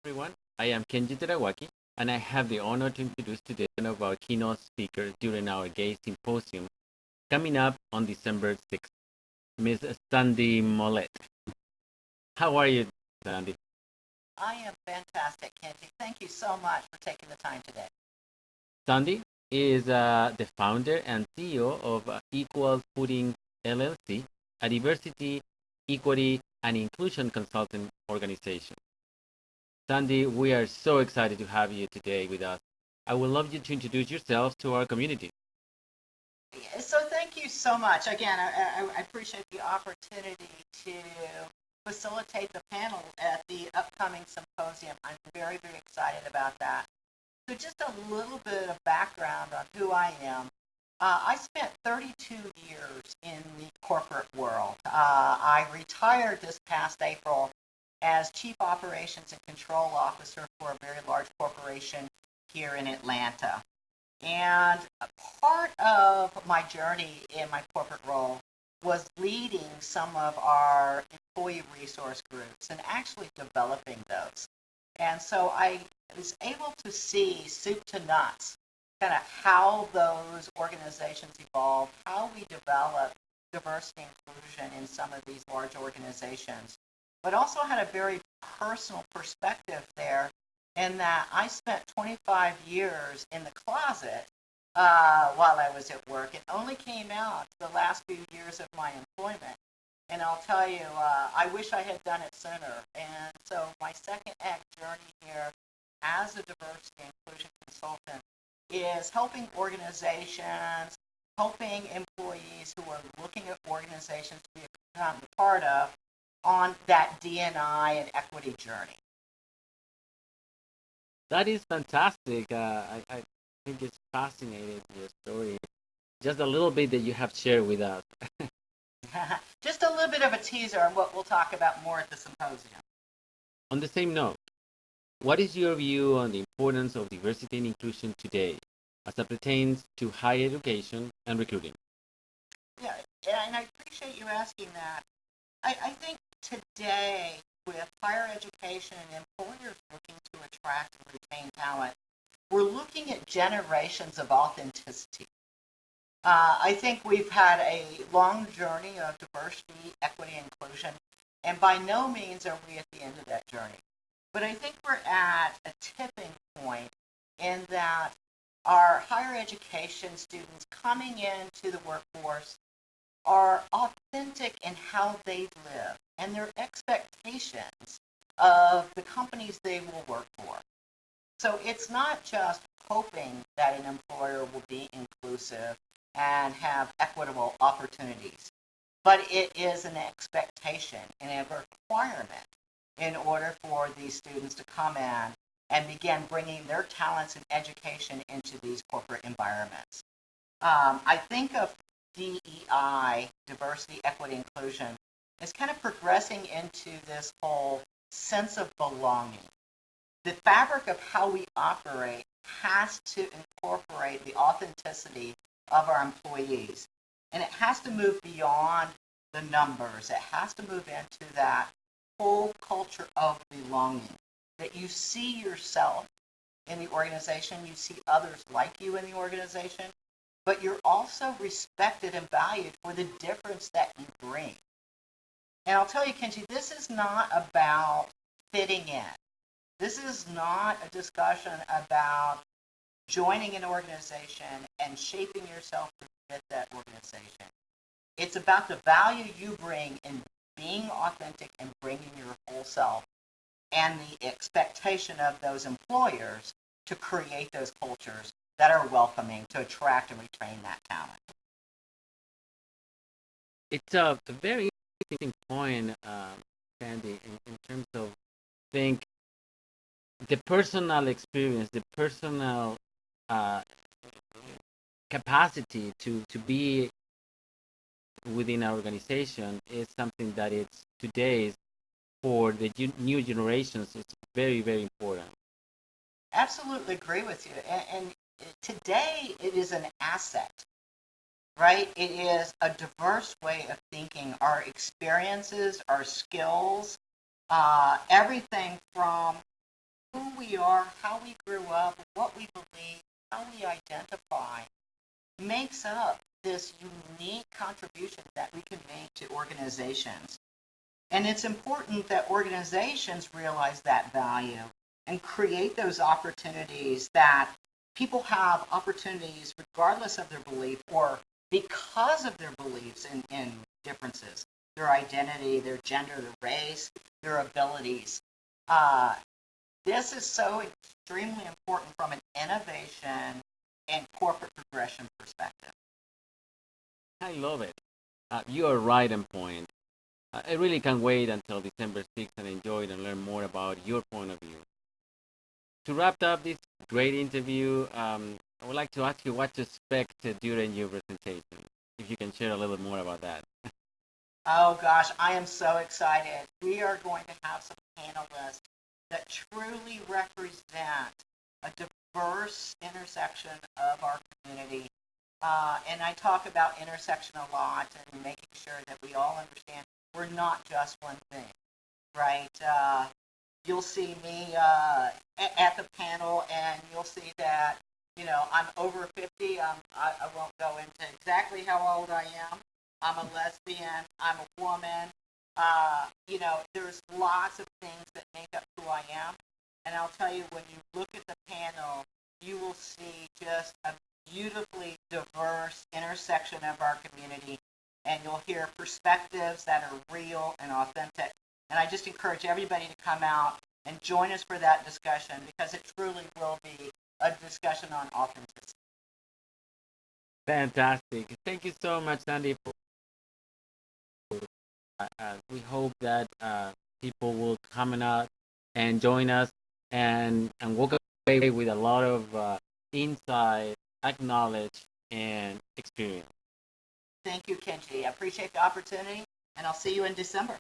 Everyone. I am Kenji Terawaki, and I have the honor to introduce today one of our keynote speakers during our Gay Symposium coming up on December 6th, Ms. Sandy Mollett. How are you, Sandy? I am fantastic, Kenji. Thank you so much for taking the time today. Sandy is the founder and CEO of Equal Footing LLC, a diversity, equity, and inclusion consulting organization. Sandy, we are so excited to have you today with us. I would love you to introduce yourself to our community. So thank you so much. Again, I appreciate the opportunity to facilitate the panel at the upcoming symposium. I'm very, very excited about that. So just a little bit of background on who I am. I spent 32 years in the corporate world. I retired this past April as Chief Operations and Control Officer for a very large corporation here in Atlanta. And part of my journey in my corporate role was leading some of our employee resource groups and actually developing those. And so I was able to see soup to nuts kind of how those organizations evolve, how we develop diversity and inclusion in some of these large organizations, but also had a very personal perspective there in that I spent 25 years in the closet while I was at work. It only came out the last few years of my employment. And I'll tell you, I wish I had done it sooner. And so my second act journey here as a diversity and inclusion consultant is helping organizations, helping employees who are looking at organizations to become a part of on that D&I and equity journey. That is fantastic. I think it's fascinating, your story. Just a little bit that you have shared with us. Just a little bit of a teaser on what we'll talk about more at the symposium. On the same note, what is your view on the importance of diversity and inclusion today as it pertains to higher education and recruiting? Yeah, and I appreciate you asking that. I think today, with higher education and employers looking to attract and retain talent, we're looking at generations of authenticity. I think we've had a long journey of diversity, equity, and inclusion, and by no means are we at the end of that journey. But I think we're at a tipping point in that our higher education students coming into the workforce are authentic in how they live and their expectations of the companies they will work for. So it's not just hoping that an employer will be inclusive and have equitable opportunities, but it is an expectation and a requirement in order for these students to come in and begin bringing their talents and education into these corporate environments. I think of DEI, diversity, equity, inclusion, as kind of progressing into this whole sense of belonging. The fabric of how we operate has to incorporate the authenticity of our employees. And it has to move beyond the numbers. It has to move into that whole culture of belonging, that you see yourself in the organization, you see others like you in the organization, but you're also respected and valued for the difference that you bring. And I'll tell you, Kenji, this is not about fitting in. This is not a discussion about joining an organization and shaping yourself to fit that organization. It's about the value you bring in being authentic and bringing your whole self and the expectation of those employers to create those cultures that are welcoming to attract and retain that talent. It's a very interesting point, Sandy, in terms of think the personal experience, the personal capacity to be within our organization is something that it's today's for the new generations. It's very, very important. Absolutely agree with you. And today it is an asset, right? It is a diverse way of thinking. Our experiences, our skills, everything from who we are, how we grew up, what we believe, how we identify, makes up this unique contribution that we can make to organizations. And it's important that organizations realize that value and create those opportunities that people have opportunities regardless of their belief or because of their beliefs in differences, their identity, their gender, their race, their abilities. This is so extremely important from an innovation and corporate progression perspective. I love it. You are right on point. I really can't wait until December 6th and enjoy it and learn more about your point of view. To wrap up this great interview, I would like to ask you what to expect during your presentation. If you can share a little bit more about that. Oh gosh, I am so excited. We are going to have some panelists that truly represent a diverse intersection of our community. And I talk about intersection a lot and making sure that we all understand we're not just one thing, right? You'll see me at the panel and you'll see that, I'm over 50. I won't go into exactly how old I am. I'm a lesbian. I'm a woman. There's lots of things that make up who I am. And I'll tell you, when you look at the panel, you will see just a beautifully diverse intersection of our community. And you'll hear perspectives that are real and authentic. And I just encourage everybody to come out and join us for that discussion because it truly will be a discussion on authenticity. Fantastic. Thank you so much, Sandy. We hope that people will come out and join us and walk away with a lot of insight, acknowledge, and experience. Thank you, Kenji. I appreciate the opportunity, and I'll see you in December.